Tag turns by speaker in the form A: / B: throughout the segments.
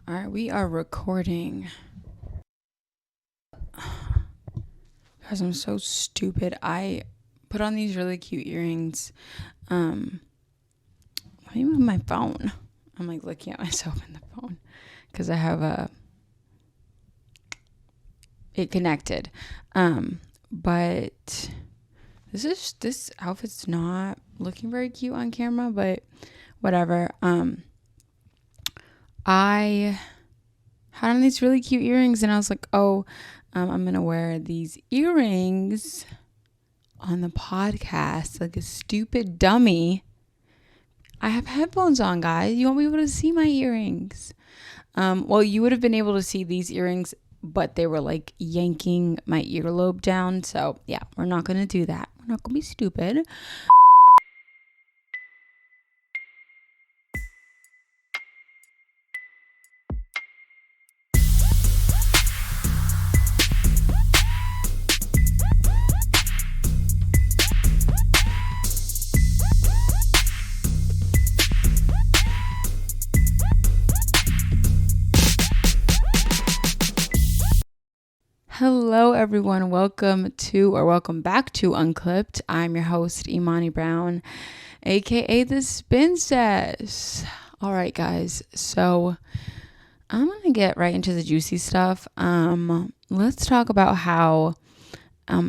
A: All right, we are recording. Guys, I'm so stupid. I put on these really cute earrings. Let me move my phone. I'm like looking at myself in the phone because I have it connected. But this outfit's not looking very cute on camera, but whatever. I had on these really cute earrings and I was like, I'm going to wear these earrings on the podcast like a stupid dummy. I have headphones on, guys. You won't be able to see my earrings. Well, you would have been able to see these earrings, but they were like yanking my earlobe down. So yeah, we're not going to do that. We're not going to be stupid. Hello, everyone. Welcome back to Unclipped. I'm your host, Imani Brown, aka the Spincess. All right, guys. So I'm gonna get right into the juicy stuff. Let's talk about how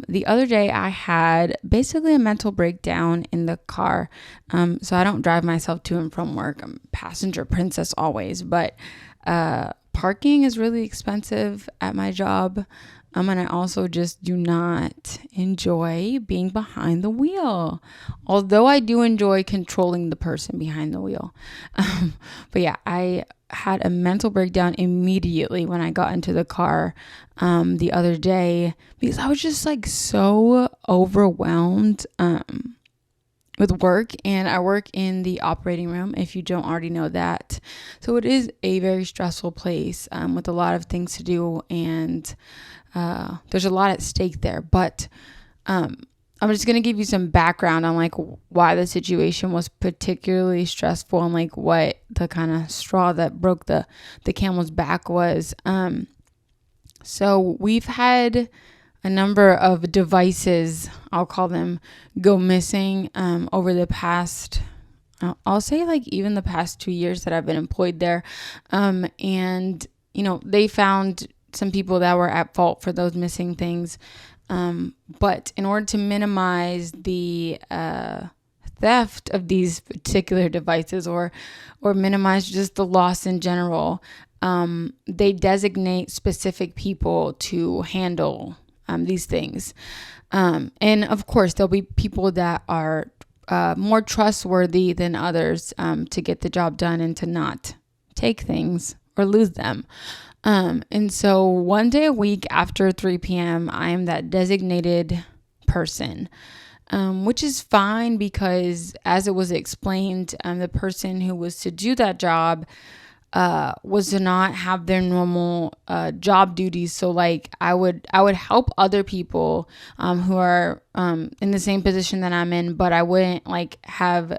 A: the other day I had basically a mental breakdown in the car. So I don't drive myself to and from work. I'm passenger princess always, but parking is really expensive at my job. And I also just do not enjoy being behind the wheel. Although I do enjoy controlling the person behind the wheel. But yeah, I had a mental breakdown immediately when I got into the car the other day because I was just like so overwhelmed with work, and I work in the operating room, if you don't already know that. So it is a very stressful place with a lot of things to do, and there's a lot at stake there. But I'm just going to give you some background on like why the situation was particularly stressful and like what the kind of straw that broke the camel's back was. So we've had a number of devices, I'll call them, go missing over the past, I'll say like even the past 2 years that I've been employed there. And, you know, they found some people that were at fault for those missing things. But in order to minimize the theft of these particular devices or minimize just the loss in general, they designate specific people to handle these things. And of course, there'll be people that are more trustworthy than others to get the job done and to not take things or lose them. And so one day a week after 3 p.m., I am that designated person, which is fine because as it was explained, the person who was to do that job was to not have their normal job duties. So like I would help other people who are in the same position that I'm in, but I wouldn't like have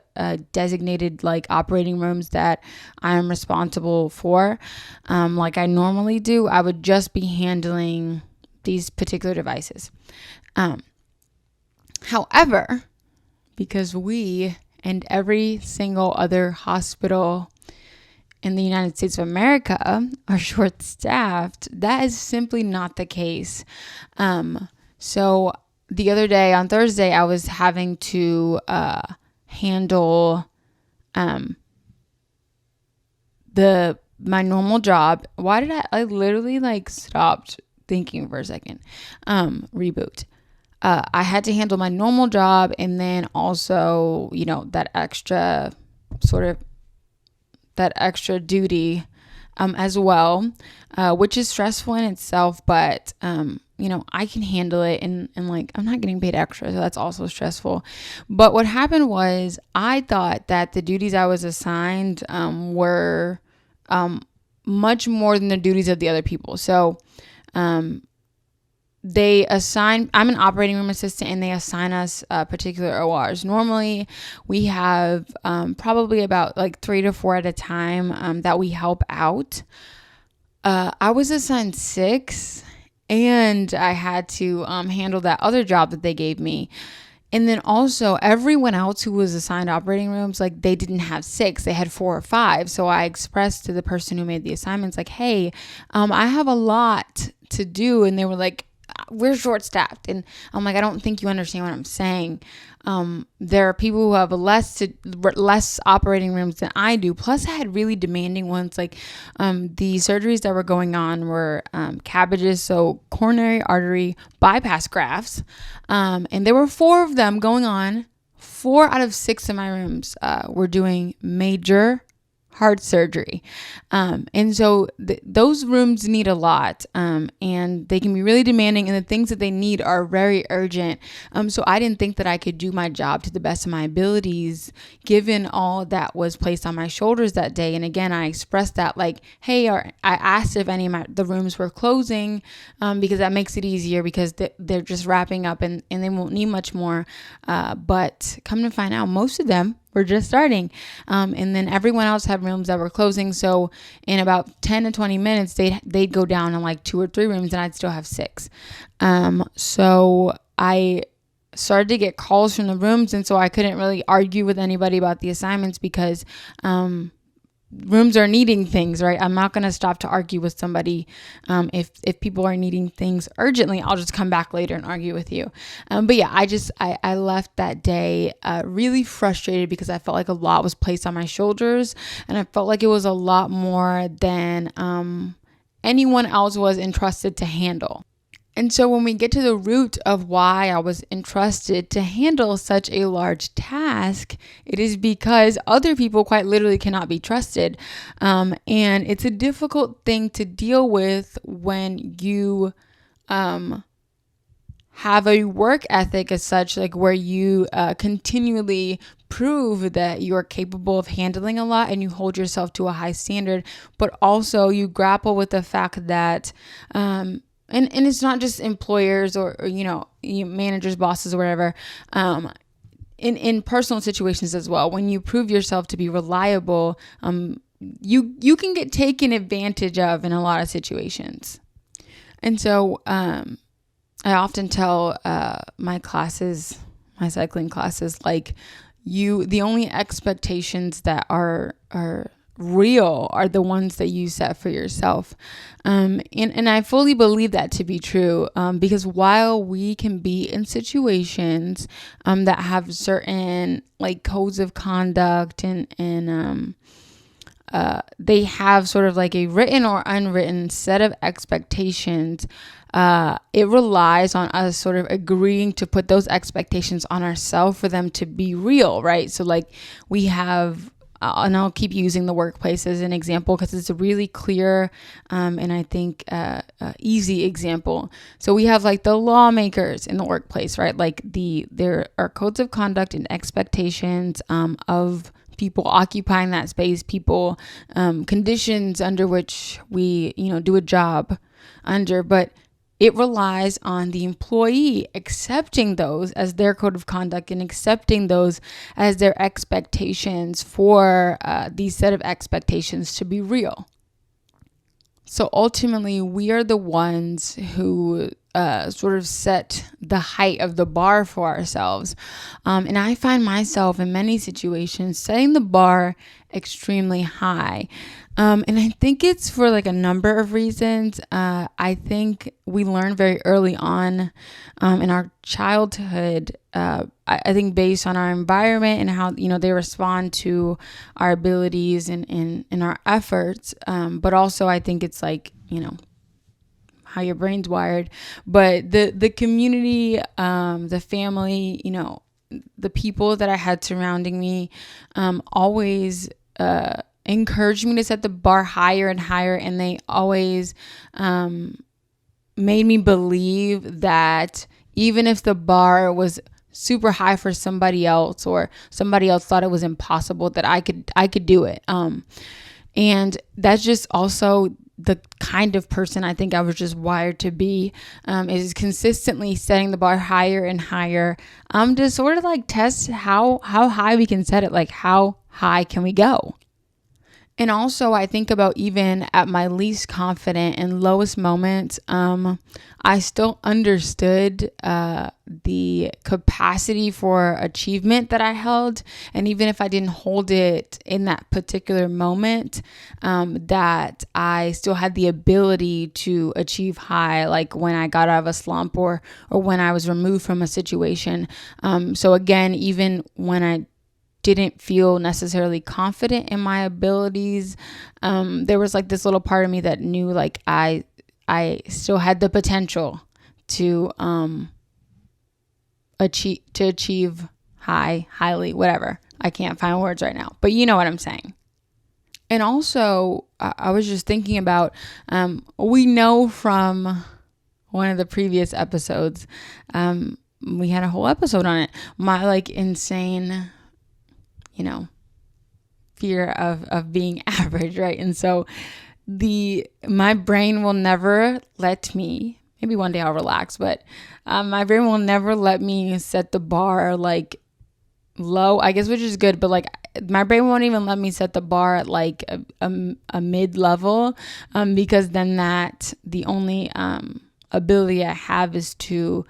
A: designated like operating rooms that I'm responsible for like I normally do. I would just be handling these particular devices. However, because we and every single other hospital in the United States of America are short-staffed, that is simply not the case. So the other day, on Thursday, I was having to handle my normal job. Why did I literally like stopped thinking for a second? Reboot. I had to handle my normal job and then also, you know, that extra duty as well, which is stressful in itself, but you know, I can handle it and like I'm not getting paid extra, so that's also stressful. But what happened was I thought that the duties I was assigned were much more than the duties of the other people. So I'm an operating room assistant and they assign us particular ORs. Normally we have probably about like 3 to 4 at a time that we help out. I was assigned 6, and I had to handle that other job that they gave me. And then also everyone else who was assigned operating rooms, like they didn't have 6, they had 4 or 5. So I expressed to the person who made the assignments like, hey, I have a lot to do. And they were like, we're short staffed. And I'm like, I don't think you understand what I'm saying. There are people who have less operating rooms than I do. Plus I had really demanding ones. Like, the surgeries that were going on were, cabbages. So coronary artery bypass grafts. And there were 4 of them going on. 4 out of 6 of my rooms, were doing major heart surgery. And so those rooms need a lot, and they can be really demanding, and the things that they need are very urgent. So I didn't think that I could do my job to the best of my abilities, given all that was placed on my shoulders that day. And again, I expressed that like, hey, I asked if any of the rooms were closing, because that makes it easier, because they're just wrapping up and they won't need much more. But come to find out, most of them were just starting. And then everyone else had rooms that were closing. So in about 10 to 20 minutes, they'd go down in like 2 or 3 rooms, and I'd still have 6. So I started to get calls from the rooms. And so I couldn't really argue with anybody about the assignments, because, rooms are needing things, right? I'm not going to stop to argue with somebody. If people are needing things urgently, I'll just come back later and argue with you. But yeah, I left that day, really frustrated, because I felt like a lot was placed on my shoulders, and I felt like it was a lot more than, anyone else was entrusted to handle. And so when we get to the root of why I was entrusted to handle such a large task, it is because other people quite literally cannot be trusted. And it's a difficult thing to deal with when you have a work ethic as such, like where you continually prove that you're capable of handling a lot and you hold yourself to a high standard, but also you grapple with the fact that and it's not just employers or managers, bosses, or whatever. In personal situations as well, when you prove yourself to be reliable, you can get taken advantage of in a lot of situations. And so I often tell my cycling classes, like, the only expectations that are real are the ones that you set for yourself. And I fully believe that to be true, because while we can be in situations that have certain like codes of conduct and they have sort of like a written or unwritten set of expectations, it relies on us sort of agreeing to put those expectations on ourselves for them to be real, right? So like we have and I'll keep using the workplace as an example because it's a really clear and I think easy example. So we have like the lawmakers in the workplace, right? Like there are codes of conduct and expectations of people occupying that space, people, conditions under which we, do a job under, but it relies on the employee accepting those as their code of conduct and accepting those as their expectations for these set of expectations to be real. So ultimately, we are the ones who sort of set the height of the bar for ourselves. And I find myself in many situations setting the bar extremely high. And I think it's for like a number of reasons. I think we learn very early on in our childhood, I think based on our environment and how, they respond to our abilities and our efforts. But also I think it's like, how your brain's wired. But the community, the family, the people that I had surrounding me always encouraged me to set the bar higher and higher, and they always made me believe that even if the bar was super high for somebody else or somebody else thought it was impossible, that I could do it. And that's just also the kind of person I think I was just wired to be, is consistently setting the bar higher and higher, to sort of like test how high we can set it, like how high can we go. And also, I think about even at my least confident and lowest moments, I still understood the capacity for achievement that I held. And even if I didn't hold it in that particular moment, that I still had the ability to achieve high, like when I got out of a slump or when I was removed from a situation. So again, even when I didn't feel necessarily confident in my abilities, there was like this little part of me that knew like I still had the potential to achieve highly, whatever. I can't find words right now, but you know what I'm saying. And also, I was just thinking about, we know from one of the previous episodes, we had a whole episode on it, my like insane, fear of being average, right? And so my brain will never let me, maybe one day I'll relax, but my brain will never let me set the bar like low, I guess, which is good, but like my brain won't even let me set the bar at like a mid-level, because then the only ability I have is to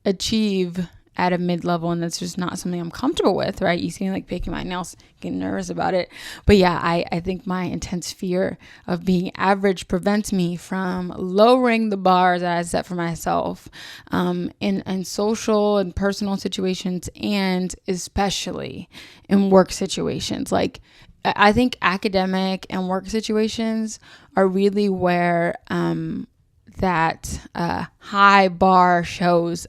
A: achieve at a mid-level, and that's just not something I'm comfortable with, right? You see me like picking my nails, getting nervous about it. But yeah, I think my intense fear of being average prevents me from lowering the bar that I set for myself, in social and personal situations, and especially in work situations. Like, I think academic and work situations are really where that high bar shows.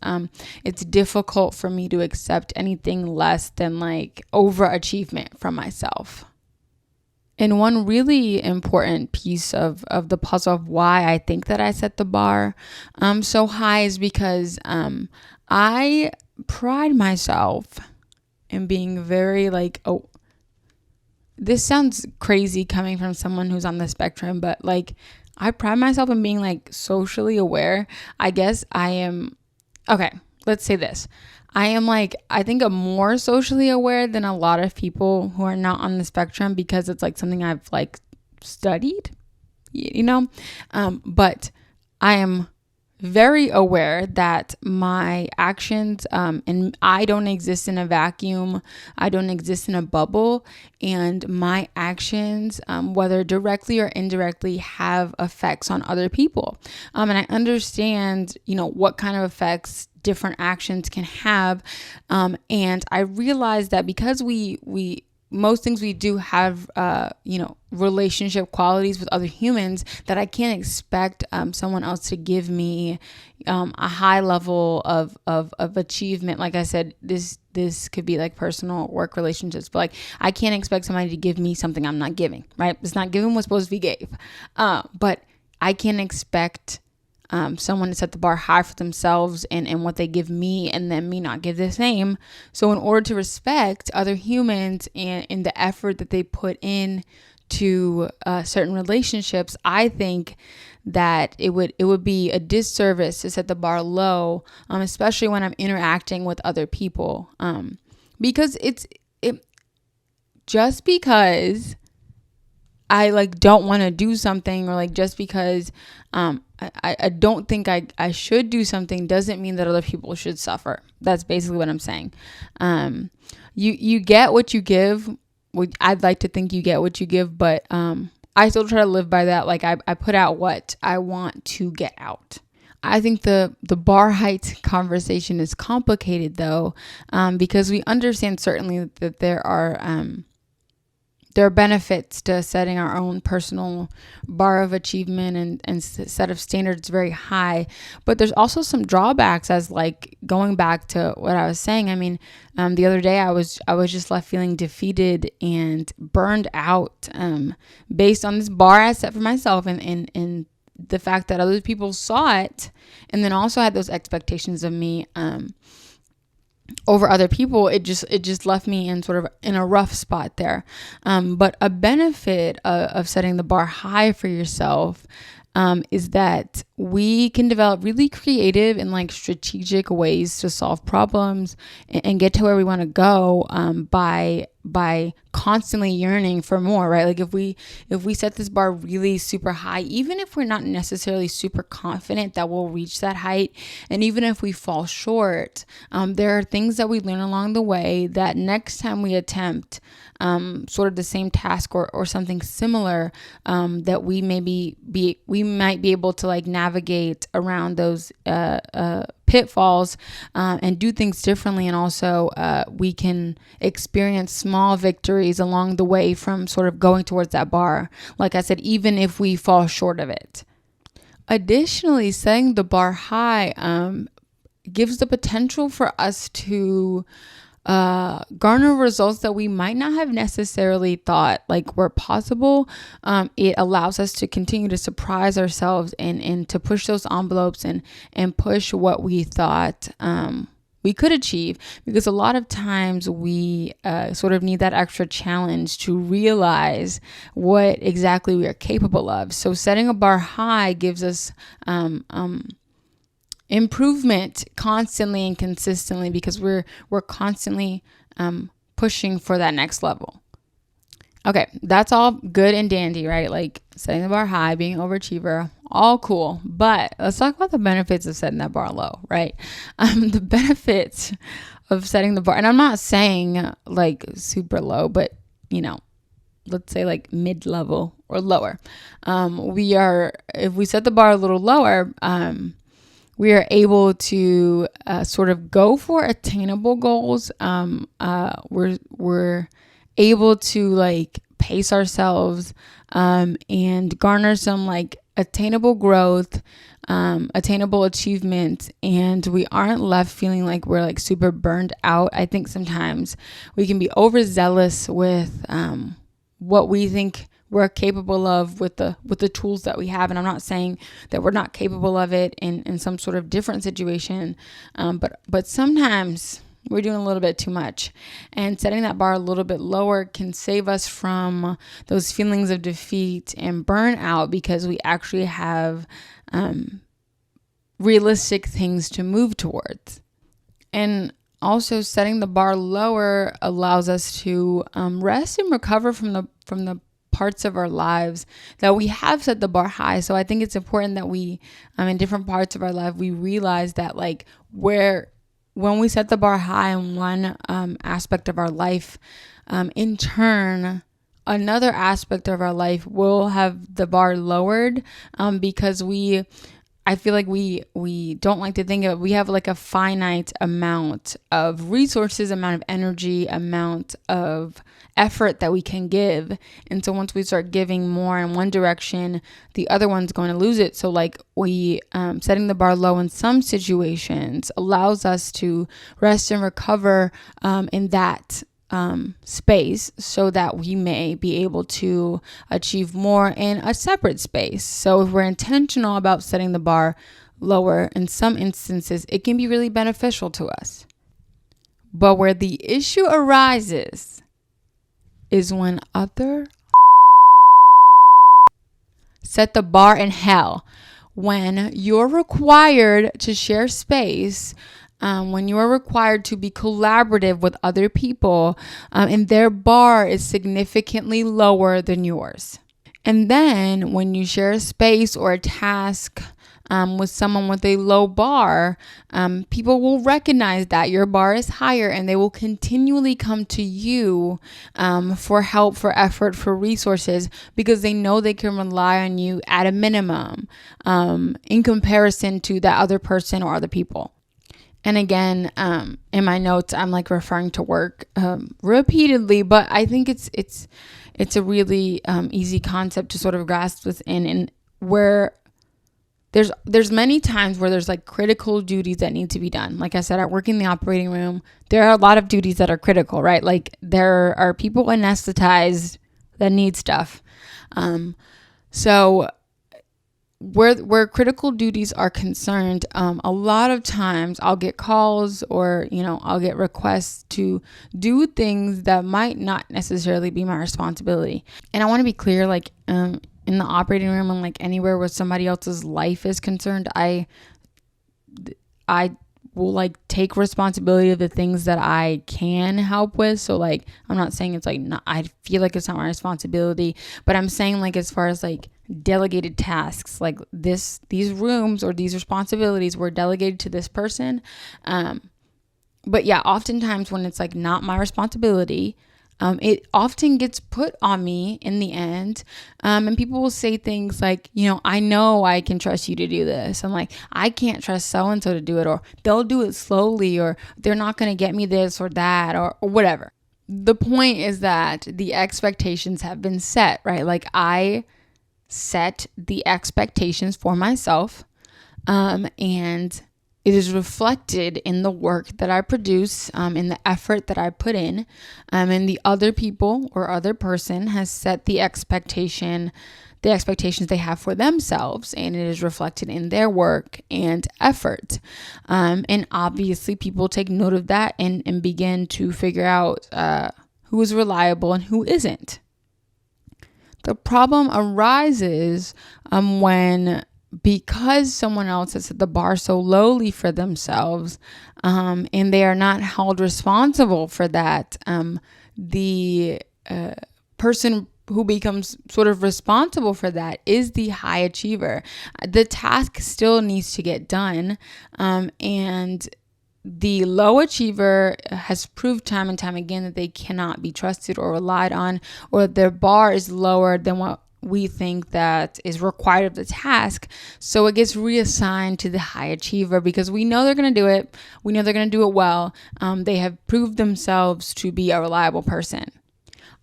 A: It's difficult for me to accept anything less than like overachievement from myself. And one really important piece of the puzzle of why I think that I set the bar so high is because I pride myself in being very like, this sounds crazy coming from someone who's on the spectrum, but like, I pride myself in being like socially aware. I guess I am, okay, let's say this. I am like, I think I'm more socially aware than a lot of people who are not on the spectrum, because it's like something I've like studied, but I am very aware that my actions, and I don't exist in a vacuum. I don't exist in a bubble, and my actions, whether directly or indirectly, have effects on other people. And I understand, what kind of effects different actions can have. And I realize that because most things we do have, relationship qualities with other humans, that I can't expect someone else to give me a high level of achievement. Like I said, this could be like personal work relationships, but like I can't expect somebody to give me something I'm not giving, right? It's not given what's supposed to be gave. But I can't expect someone to set the bar high for themselves and what they give me, and then me not give the same. So in order to respect other humans and in the effort that they put in to certain relationships, I think that it would be a disservice to set the bar low, especially when I'm interacting with other people, because just because I like don't want to do something, or like just because I don't think I should do something, doesn't mean that other people should suffer. That's basically what I'm saying. You get what you give. I'd like to think you get what you give, but I still try to live by that. Like I put out what I want to get out. I think the bar height conversation is complicated though, because we understand certainly that there are benefits to setting our own personal bar of achievement and set of standards very high. But there's also some drawbacks, as like going back to what I was saying. I mean, the other day I was just left feeling defeated and burned out based on this bar I set for myself, and the fact that other people saw it and then also had those expectations of me over other people. It just left me in sort of in a rough spot there. But a benefit of setting the bar high for yourself is that we can develop really creative and like strategic ways to solve problems and get to where we want to go by by constantly yearning for more, right? Like if we set this bar really super high, even if we're not necessarily super confident that we'll reach that height, and even if we fall short, there are things that we learn along the way that next time we attempt sort of the same task or something similar, that we might be able to like navigate around those pitfalls and do things differently. And also we can experience small victories along the way from sort of going towards that bar. Like I said, even if we fall short of it. Additionally, setting the bar high gives the potential for us to garner results that we might not have necessarily thought like were possible. It allows us to continue to surprise ourselves and to push those envelopes and push what we thought we could achieve, because a lot of times we sort of need that extra challenge to realize what exactly we are capable of. So setting a bar high gives us improvement constantly and consistently, because we're constantly pushing for that next level. Okay, that's all good and dandy, right? Like setting the bar high, being an overachiever, all cool. But let's talk about the benefits of setting that bar low, right? The benefits of setting the bar, and I'm not saying like super low, but let's say like mid-level or lower. If we set the bar a little lower, we are able to sort of go for attainable goals. We're able to like pace ourselves and garner some like attainable growth, attainable achievement, and we aren't left feeling like we're like super burned out. I think sometimes we can be overzealous with what we think we're capable of with the tools that we have. And I'm not saying that we're not capable of it in some sort of different situation, but sometimes we're doing a little bit too much, and setting that bar a little bit lower can save us from those feelings of defeat and burnout, because we actually have realistic things to move towards. And also setting the bar lower allows us to rest and recover from the parts of our lives that we have set the bar high. So I think it's important that we in different parts of our life, we realize that like when we set the bar high in one aspect of our life, in turn, another aspect of our life will have the bar lowered, because I feel like we don't like to think of it. We have like a finite amount of resources, amount of energy, amount of effort that we can give. And so once we start giving more in one direction, the other one's going to lose it. So like setting the bar low in some situations allows us to rest and recover in that space, so that we may be able to achieve more in a separate space. So if we're intentional about setting the bar lower, in some instances, it can be really beneficial to us. But where the issue arises is when other set the bar in hell. When you're required to share space, when you are required to be collaborative with other people, and their bar is significantly lower than yours. And then when you share a space or a task with someone with a low bar, people will recognize that your bar is higher, and they will continually come to you for help, for effort, for resources, because they know they can rely on you at a minimum in comparison to that other person or other people. And again, in my notes, I'm like referring to work repeatedly, but I think it's a really easy concept to sort of grasp within, and where there's many times where there's like critical duties that need to be done. Like I said, I work in the operating room. There are a lot of duties that are critical, right? Like there are people anesthetized that need stuff. So where critical duties are concerned, a lot of times I'll get calls or, I'll get requests to do things that might not necessarily be my responsibility. And I want to be clear, like, in the operating room and like anywhere where somebody else's life is concerned, I will like take responsibility of the things that I can help with. So like, I'm not saying it's like, not, I feel like it's not my responsibility, but I'm saying like, as far as like delegated tasks, like these rooms or these responsibilities were delegated to this person. But yeah, oftentimes when it's like not my responsibility, it often gets put on me in the end. And people will say things like, I know I can trust you to do this. I'm like, I can't trust so-and-so to do it, or they'll do it slowly, or they're not going to get me this or that, or whatever. The point is that the expectations have been set, right? Like I set the expectations for myself, and it is reflected in the work that I produce, in the effort that I put in, and the other people or other person has set the expectations they have for themselves, and it is reflected in their work and effort. And obviously people take note of that and begin to figure out who is reliable and who isn't. The problem arises when, because someone else has set the bar so lowly for themselves, and they are not held responsible for that, the person who becomes sort of responsible for that is the high achiever. The task still needs to get done, and the low achiever has proved time and time again that they cannot be trusted or relied on, or their bar is lower than what we think that is required of the task. So it gets reassigned to the high achiever because we know they're going to do it. We know they're going to do it well. They have proved themselves to be a reliable person.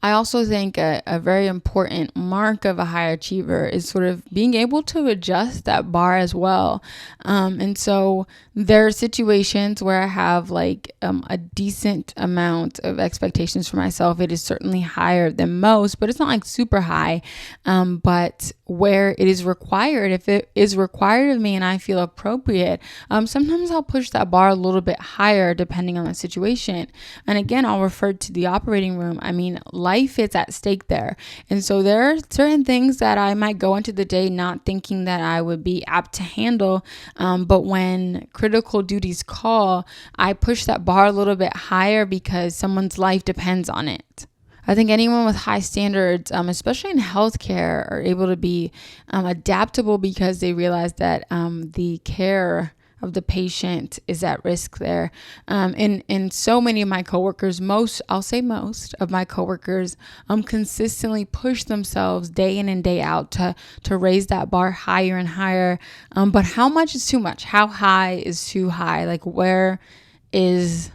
A: I also think a very important mark of a high achiever is sort of being able to adjust that bar as well. And so there are situations where I have like a decent amount of expectations for myself. It is certainly higher than most, but it's not like super high. But where it is required, if it is required of me and I feel appropriate, sometimes I'll push that bar a little bit higher depending on the situation. And again, I'll refer to the operating room. I mean, life is at stake there. And so there are certain things that I might go into the day not thinking that I would be apt to handle. But when critical duties call, I push that bar a little bit higher because someone's life depends on it. I think anyone with high standards, especially in healthcare, are able to be adaptable because they realize that the care of the patient is at risk there. And so many of my coworkers, most of my coworkers, consistently push themselves day in and day out to raise that bar higher and higher. But how much is too much? How high is too high? Like where is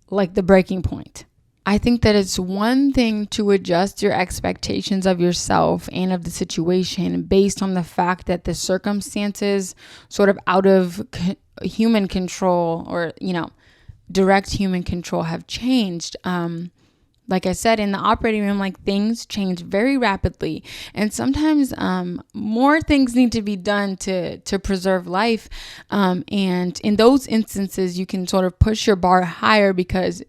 A: like the breaking point? I think that it's one thing to adjust your expectations of yourself and of the situation based on the fact that the circumstances sort of out of human control or, direct human control have changed. Like I said, in the operating room, like things change very rapidly. And sometimes more things need to be done to preserve life. And in those instances, you can sort of push your bar higher because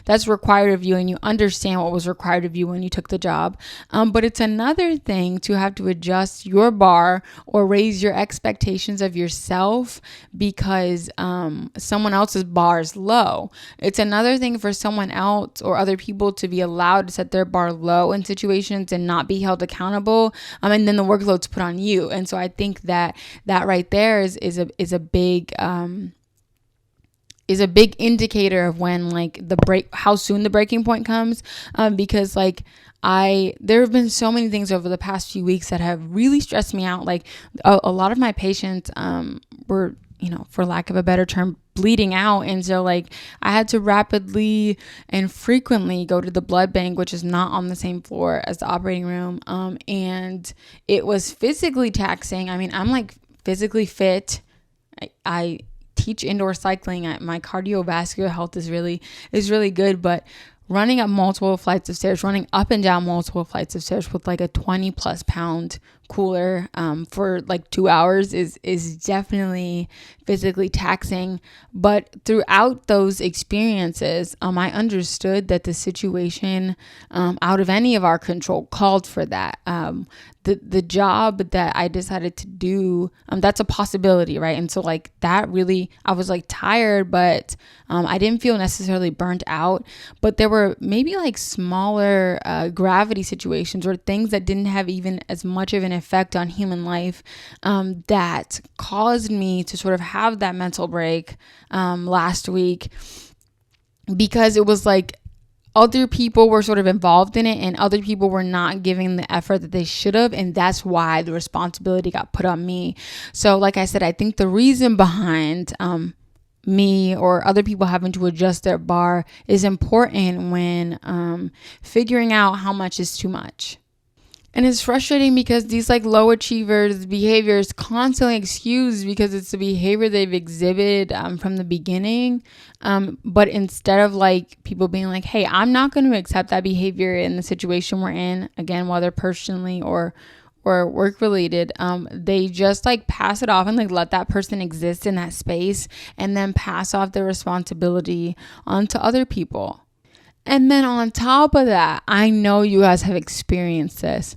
A: that's required of you and you understand what was required of you when you took the job. But it's another thing to have to adjust your bar or raise your expectations of yourself because someone else's bar is low. It's another thing for someone else or other people to be allowed to set their bar low in situations and not be held accountable, and then the workload's put on you. And so I think that right there is a big indicator of when like how soon the breaking point comes, because like there have been so many things over the past few weeks that have really stressed me out. Like a lot of my patients were, for lack of a better term, bleeding out. And so like I had to rapidly and frequently go to the blood bank, which is not on the same floor as the operating room. And it was physically taxing. I mean, I'm like physically fit. I teach indoor cycling. My cardiovascular health is really good, but running up multiple flights of stairs, running up and down multiple flights of stairs with like a 20 plus pound cooler for like 2 hours is definitely physically taxing. But throughout those experiences, I understood that the situation out of any of our control called for that. the job that I decided to do, that's a possibility, right? And so like that really, I was like tired, but I didn't feel necessarily burnt out. But there were maybe like smaller gravity situations or things that didn't have even as much of an effect on human life that caused me to sort of have that mental break last week, because it was like other people were sort of involved in it and other people were not giving the effort that they should have. And that's why the responsibility got put on me. So like I said, I think the reason behind me or other people having to adjust their bar is important when figuring out how much is too much. And it's frustrating because these like low achievers behavior is constantly excused because it's the behavior they've exhibited from the beginning. But instead of like people being like, hey, I'm not going to accept that behavior in the situation we're in, again, whether personally or work related, they just like pass it off and like let that person exist in that space and then pass off the responsibility onto other people. And then on top of that, I know you guys have experienced this.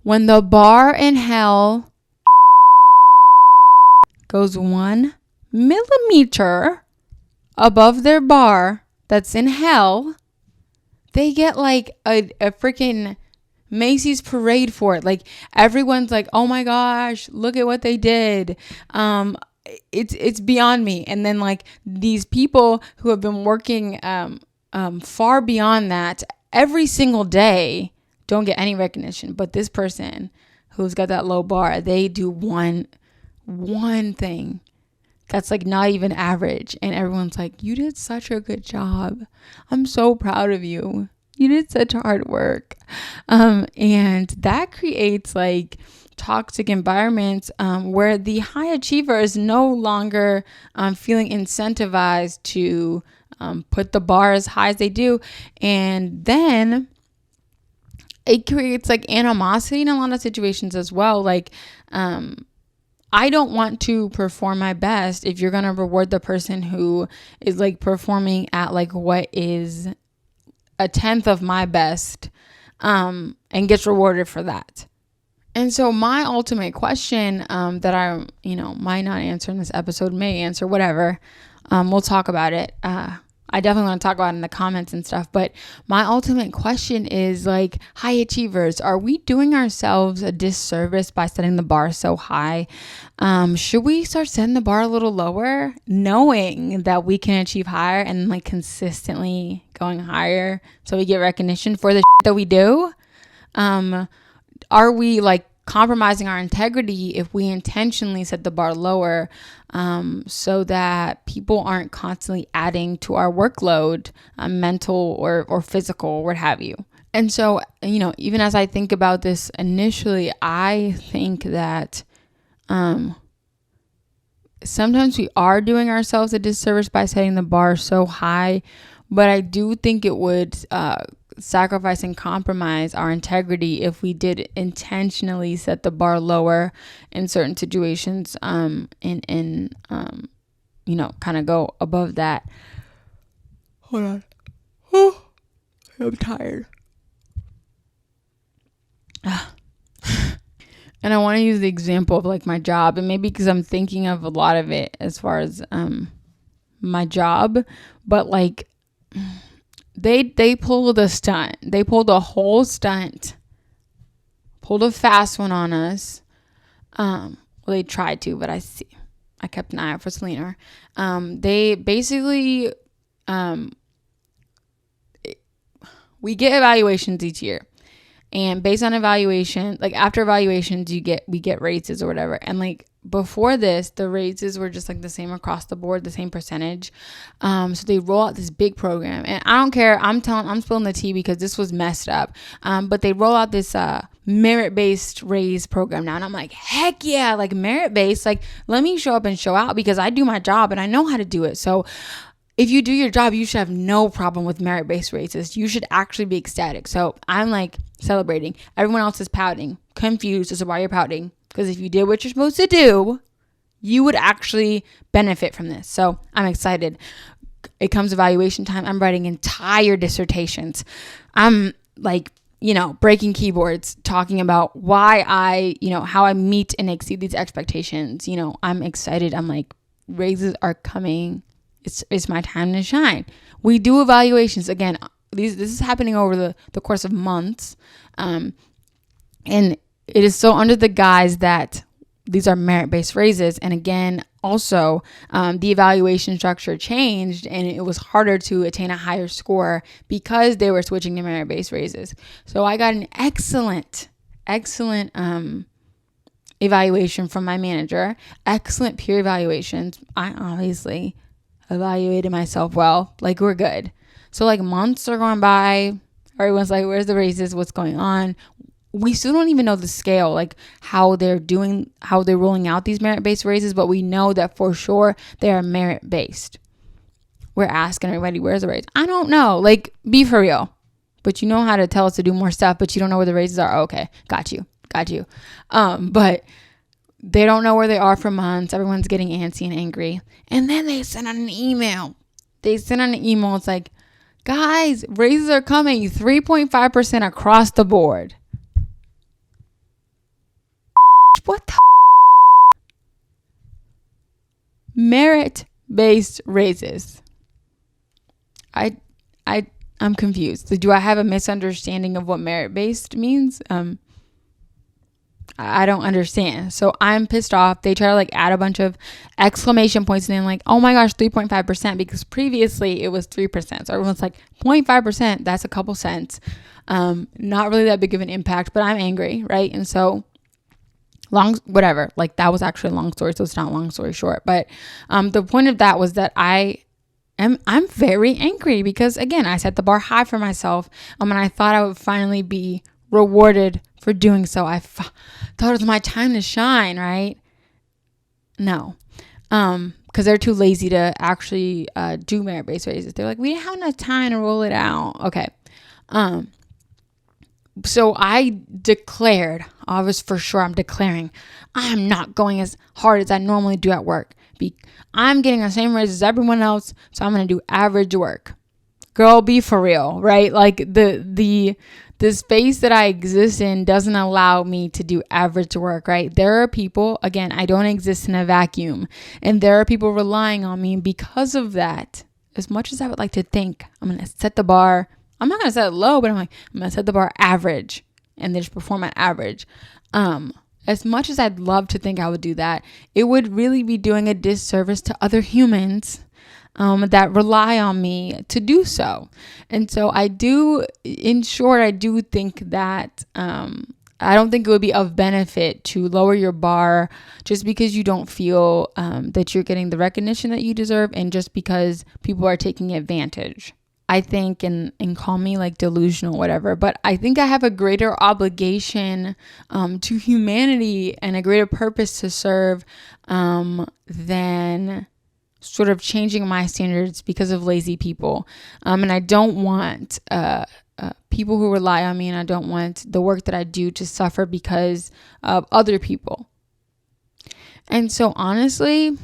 A: When the bar in hell goes 1 millimeter above their bar that's in hell, they get like a freaking Macy's parade for it. Like everyone's like, oh my gosh, look at what they did. It's beyond me. And then like these people who have been working far beyond that every single day don't get any recognition, but this person who's got that low bar, they do one thing that's like not even average, and everyone's like, you did such a good job, I'm so proud of you, you did such hard work. And that creates like toxic environments where the high achiever is no longer feeling incentivized to put the bar as high as they do. And then it creates like animosity in a lot of situations as well. Like, I don't want to perform my best if you're going to reward the person who is like performing at like what is 1/10 of my best, and gets rewarded for that. And so my ultimate question that I, might not answer in this episode, may answer, whatever. We'll talk about it. I definitely want to talk about it in the comments and stuff. But my ultimate question is like, high achievers, are we doing ourselves a disservice by setting the bar so high? Should we start setting the bar a little lower, knowing that we can achieve higher and like consistently going higher so we get recognition for the that we do? Are we like compromising our integrity if we intentionally set the bar lower, so that people aren't constantly adding to our workload, mental or physical, what have you? And so, even as I think about this initially, I think that sometimes we are doing ourselves a disservice by setting the bar so high, but I do think it would sacrifice and compromise our integrity if we did intentionally set the bar lower in certain situations, and kind of go above that. Hold on. Oh, I'm tired. And I want to use the example of like my job, and maybe because I'm thinking of a lot of it as far as my job, but like They pulled a stunt. They pulled a whole stunt. Pulled a fast one on us. Well, they tried to, but I kept an eye out for Selena. They basically, we get evaluations each year. And based on evaluation, like after evaluations, we get raises or whatever. And like before this, the raises were just like the same across the board, the same percentage. So they roll out this big program, and I don't care. I'm spilling the tea because this was messed up. But they roll out this merit-based raise program now, and I'm like, heck yeah, like merit-based. Like, let me show up and show out because I do my job and I know how to do it. So if you do your job, you should have no problem with merit-based raises. You should actually be ecstatic. So I'm like celebrating. Everyone else is pouting, confused as to why you're pouting. Because if you did what you're supposed to do, you would actually benefit from this. So I'm excited. It comes evaluation time. I'm writing entire dissertations. I'm like breaking keyboards, talking about why how I meet and exceed these expectations. I'm excited. I'm like, raises are coming. It's my time to shine. We do evaluations. Again, this is happening over the course of months. And it is so under the guise that these are merit-based raises. And again, also, the evaluation structure changed and it was harder to attain a higher score because they were switching to merit-based raises. So I got an excellent evaluation from my manager, excellent peer evaluations. I obviously evaluated myself well, like we're good. So like months are going by. Everyone's like, where's the raises? What's going on? We still don't even know the scale, like how they're rolling out these merit-based raises, but we know that for sure they are merit-based. We're asking everybody, where's the raise? I don't know. Like, be for real. But you know how to tell us to do more stuff, but you don't know where the raises are. Okay, got you. But they don't know where they are for months. Everyone's getting antsy and angry. And then they send out an email. It's like, guys, raises are coming 3.5% across the board. What the merit-based raises? I'm confused. Do I have a misunderstanding of what merit-based means? I don't understand. So I'm pissed off. They try to like add a bunch of exclamation points and then like, oh my gosh, 3.5%, because previously it was 3%. So everyone's like 0.5%. That's a couple cents. Not really that big of an impact, but I'm angry, right? And so whatever, like that was actually a long story, so it's not long story short. But the point of that was that I'm very angry because again, I set the bar high for myself, and I thought I would finally be rewarded for doing so. I thought it was my time to shine, right? No, because they're too lazy to actually do merit-based raises. They're like, we didn't have enough time to roll it out. Okay. So I'm declaring, I'm not going as hard as I normally do at work. I'm getting the same raise as everyone else, so I'm going to do average work. Girl, be for real, right? Like the space that I exist in doesn't allow me to do average work, right? There are people, again, I don't exist in a vacuum, and there are people relying on me because of that. As much as I would like to think, I'm going to set the bar. I'm not going to set it low, but I'm going to set the bar average and then just perform at average. As much as I'd love to think I would do that, it would really be doing a disservice to other humans that rely on me to do so. And so I do think that I don't think it would be of benefit to lower your bar just because you don't feel that you're getting the recognition that you deserve, and just because people are taking advantage. I think, and call me like delusional, whatever, but I think I have a greater obligation to humanity and a greater purpose to serve than sort of changing my standards because of lazy people. And I don't want people who rely on me, and I don't want the work that I do to suffer because of other people. And so honestly,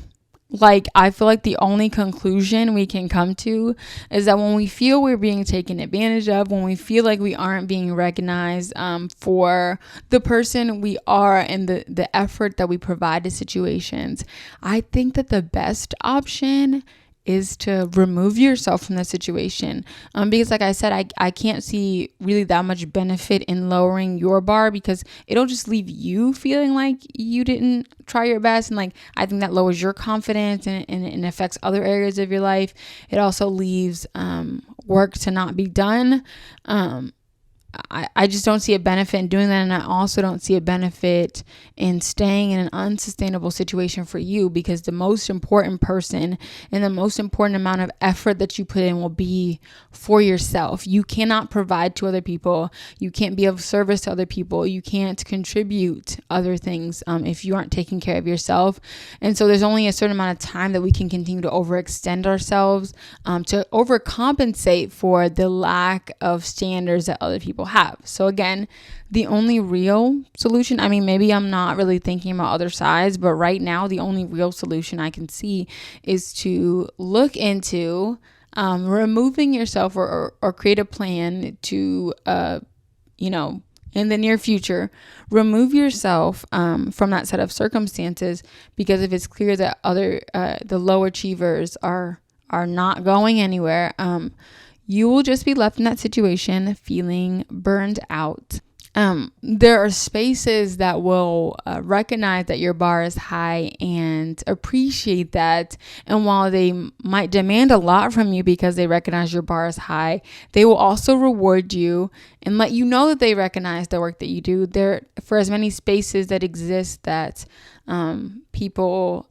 A: like, I feel like the only conclusion we can come to is that when we feel we're being taken advantage of, when we feel like we aren't being recognized for the person we are and the effort that we provide to situations, I think that the best option is to remove yourself from the situation. Because like I said, I can't see really that much benefit in lowering your bar, because it'll just leave you feeling like you didn't try your best. And like, I think that lowers your confidence and it affects other areas of your life. It also leaves work to not be done. I just don't see a benefit in doing that. And I also don't see a benefit in staying in an unsustainable situation for you, because the most important person and the most important amount of effort that you put in will be for yourself. You cannot provide to other people. You can't be of service to other people. You can't contribute other things if you aren't taking care of yourself. And so there's only a certain amount of time that we can continue to overextend ourselves to overcompensate for the lack of standards that other people have. So again, the only real solution, I mean, maybe I'm not really thinking about other sides, but right now the only real solution I can see is to look into removing yourself or create a plan to in the near future, remove yourself from that set of circumstances, because if it's clear that the low achievers are not going anywhere, you will just be left in that situation feeling burned out. There are spaces that will recognize that your bar is high and appreciate that. And while they might demand a lot from you because they recognize your bar is high, they will also reward you and let you know that they recognize the work that you do. For as many spaces that exist that people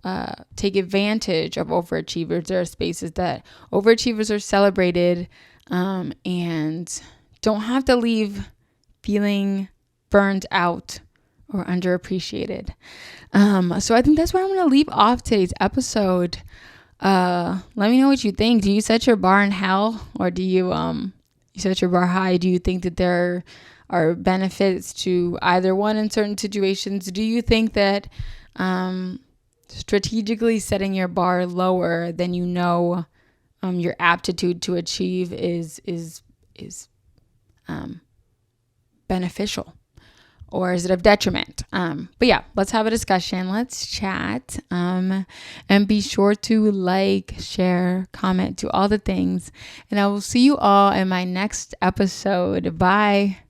A: take advantage of overachievers, there are spaces that overachievers are celebrated and don't have to leave feeling burned out or underappreciated. So I think that's where I'm going to leave off today's episode. Let me know what you think. Do you set your bar in hell, or do you set your bar high? Do you think that there are benefits to either one in certain situations? Do you think that strategically setting your bar lower than your aptitude to achieve is beneficial, or is it of detriment? But yeah, let's have a discussion. Let's chat. And be sure to like, share, comment, do all the things. And I will see you all in my next episode. Bye.